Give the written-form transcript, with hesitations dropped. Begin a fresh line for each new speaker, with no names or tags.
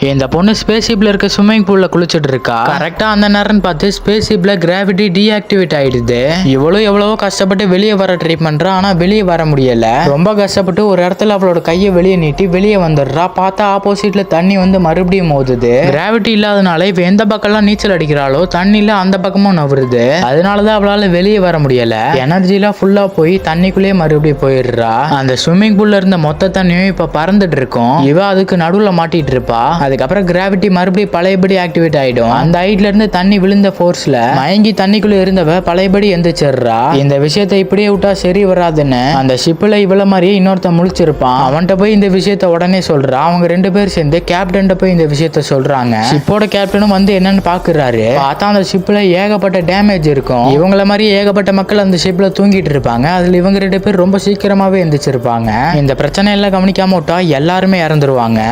இந்த பொண்ணு ஸ்பேஸ் ஷிப்ல இருக்க ஸ்விம்மிங் பூல்ல குளிச்சிட்டு இருக்கா. கரெக்டா அந்த நேரம் பார்த்து ஸ்பேஸ் ஷிப்ல கிராவிட்டி டீஆக்டிவேட் ஆயிடுது. இவ்வளவு எவ்வளவோ கஷ்டப்பட்டு வெளியே வர ட்ரை பண்றா, ஆனா வெளியே வர முடியல. ரொம்ப கஷ்டப்பட்டு ஒரு இடத்துல அவளோட கையை வெளியே நீட்டி வெளியே வந்துடுறா. பார்த்தா ஆப்போசிட்ல தண்ணி வந்து மறுபடியும் மோதுது. கிராவிட்டி இல்லாதனால இப்ப எந்த பக்கம்லாம் நீச்சல் அடிக்கிறாளோ தண்ணில அந்த பக்கமும் நவருது. அதனாலதான் அவளால வெளியே வர முடியல. எனர்ஜிலாம் ஃபுல்லா போய் தண்ணிக்குள்ளேயே மறுபடியும் போயிடுறா. அந்த ஸ்விம்மிங் பூல்ல இருந்த மொத்த தண்ணியும் இப்ப பறந்துட்டு இருக்கும். இவ அதுக்கு நடுவுல மாட்டிட்டு இருப்பா. அதுக்கப்புறம் கிராவிட்டி மறுபடியும் பழையபடி ஆக்டிவேட் ஆயிடும். அந்த ஹைட்ல இருந்து தண்ணி விழுந்த ஃபோர்ஸ்ல மயங்கி தண்ணிக்குள்ள இருந்தவ பழையபடி எந்திரிச்சிடுறா. இந்த விஷயத்தை இப்படியே விட்டா சரி வராதுன்னு அந்த ஷிப்ல இவ்வளவு மாதிரியே இன்னொருத்த முழிச்சிருப்பான். அவன்கிட்ட போய் இந்த விஷயத்த உடனே சொல்றா. அவங்க 2 பேர் சேர்ந்து கேப்டன் போய் இந்த விஷயத்த சொல்றாங்க. ஷிப்போட கேப்டனும் வந்து என்னன்னு பாக்குறாரு. பார்த்தா அந்த ஷிப்ல ஏகப்பட்ட டேமேஜ் இருக்கும். இவங்கள மாதிரி ஏகப்பட்ட மக்கள் அந்த ஷிப்ல தூங்கிட்டு இருப்பாங்க. அதுல இவங்க 2 பேர் ரொம்ப சீக்கிரமாவே எந்திரிச்சிருப்பாங்க. இந்த பிரச்சனை எல்லாம் கவனிக்காம விட்டா எல்லாருமே இறந்துருவாங்க.